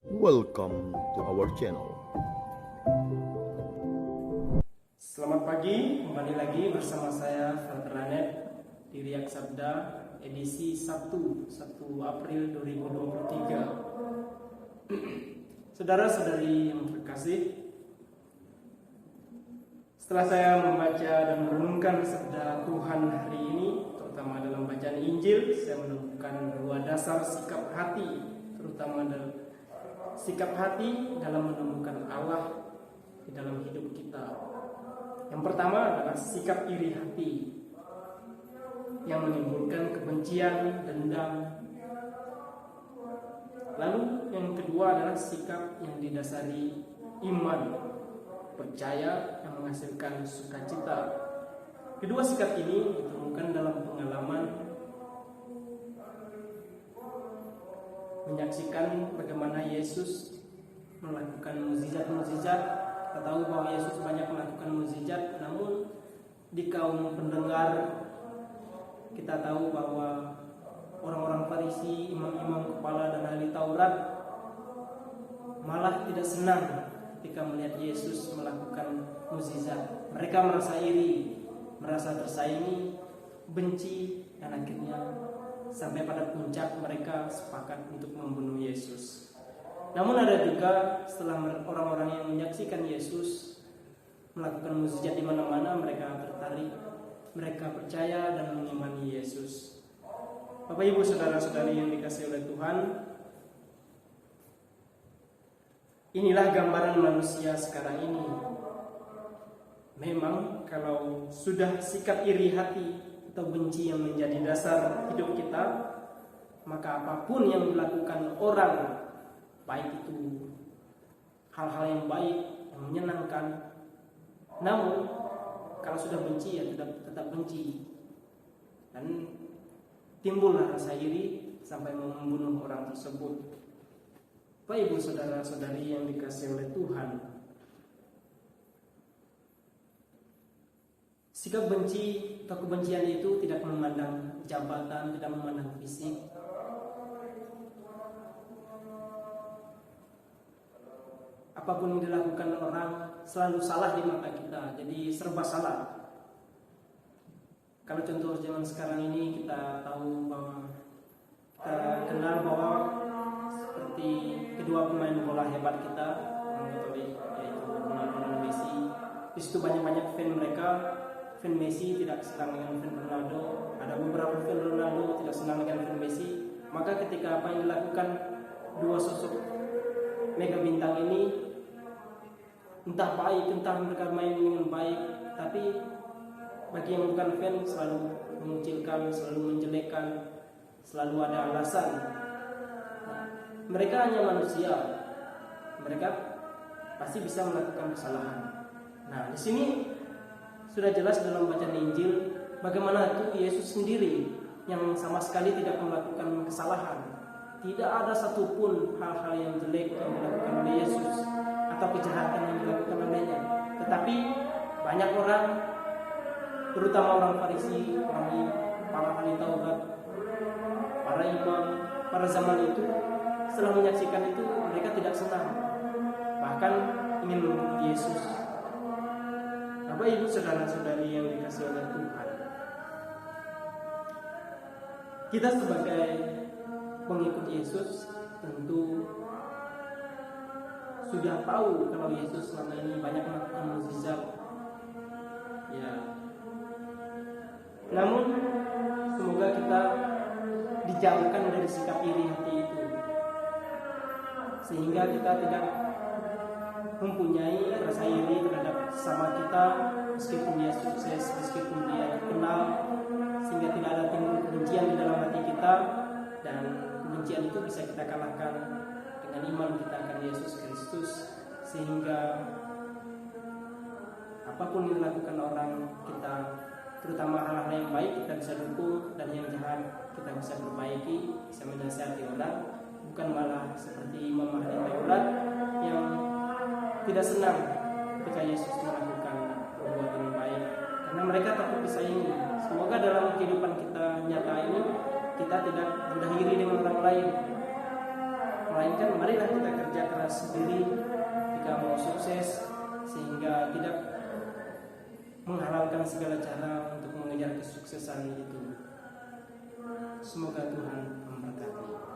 Welcome to our channel. Selamat pagi, kembali lagi bersama saya Frater Anet di Riak Sabda edisi Sabtu 1 April 2023. Saudara-saudari yang terkasih, setelah saya membaca dan merenungkan sabda Tuhan hari ini, terutama dalam bacaan Injil, saya menemukan dua dasar sikap hati, terutama dalam sikap hati dalam menemukan Allah di dalam hidup kita. Yang pertama adalah sikap iri hati yang menimbulkan kebencian, dendam. Lalu yang kedua adalah sikap yang didasari iman, percaya yang menghasilkan sukacita. Kedua sikap ini ditemukan dalam pengalaman menyaksikan bagaimana Yesus melakukan mukjizat-mukjizat. Kita tahu bahwa Yesus banyak melakukan mukjizat, namun di kaum pendengar kita tahu bahwa orang-orang Farisi, imam-imam kepala dan ahli Taurat malah tidak senang ketika melihat Yesus melakukan mukjizat. Mereka merasa iri, merasa tersaingi, benci, dan akhirnya sampai pada puncak mereka sepakat untuk membunuh Yesus. Namun ada juga setelah orang-orang yang menyaksikan Yesus melakukan mukjizat di mana-mana, mereka tertarik, mereka percaya dan mengimani Yesus. Bapak Ibu saudara-saudari yang dikasihi oleh Tuhan, inilah gambaran manusia sekarang ini. Memang kalau sudah sikap iri hati atau benci yang menjadi dasar hidup kita, maka apapun yang dilakukan orang, baik itu hal-hal yang baik, yang menyenangkan, namun kalau sudah benci ya tetap benci, dan timbullah rasa iri sampai membunuh orang tersebut. Bapak Ibu saudara-saudari yang dikasihi oleh Tuhan, sikap benci atau kebencian itu tidak memandang jabatan, tidak memandang fisik. Apapun yang dilakukan orang selalu salah di mata kita, jadi serba salah. Kalau contoh zaman sekarang ini kita tahu bahwa kita kenal bahwa seperti kedua pemain bola hebat kita, orang Katolik, yaitu Ronaldo dan Messi. Di situ banyak fan mereka. Fan Messi tidak senang dengan fan Ronaldo. Ada beberapa fan Ronaldo tidak senang dengan fan Messi. Maka ketika apa yang dilakukan dua sosok mega bintang ini, entah baik, entah mereka main dengan baik, tapi bagi yang bukan fan selalu mengucilkan, selalu menjelekkan, selalu ada alasan. Nah, mereka hanya manusia, mereka pasti bisa melakukan kesalahan. Nah, di sini sudah jelas dalam bacaan Injil bagaimana itu Yesus sendiri yang sama sekali tidak melakukan kesalahan. Tidak ada satupun hal-hal yang jelek yang dilakukan oleh Yesus atau kejahatan yang dilakukan olehnya. Tetapi banyak orang, terutama orang Farisi, para ahli Taurat, para imam, para zaman itu, setelah menyaksikan itu mereka tidak senang, bahkan ingin membunuh Yesus. Bapak Ibu saudara-saudari yang dikasihi oleh Tuhan, kita sebagai pengikut Yesus tentu sudah tahu kalau Yesus selama ini banyak melakukan mukjizat, ya. Namun semoga kita dijauhkan dari sikap iri hati itu, sehingga kita tidak mempunyai rasa iri terhadap sesama kita, meskipun dia sukses, meskipun dia dikenal, sehingga tidak ada timbul kebencian di dalam hati kita, dan kebencian itu bisa kita kalahkan dengan iman kita akan Yesus Kristus, sehingga apapun yang dilakukan orang kita, terutama hal-hal yang baik, kita bisa dukung, dan yang jahat kita bisa perbaiki, bisa menasihati orang, bukan malah seperti imam ahli Taurat yang tidak senang ketika Yesus melakukan perbuatan baik, karena mereka takut disaingi. Semoga dalam kehidupan kita nyata ini kita tidak mudah iri dengan orang lain, melainkan marilah kita kerja keras sendiri jika mau sukses, sehingga tidak menghalalkan segala cara untuk mengejar kesuksesan itu. Semoga Tuhan memberkati.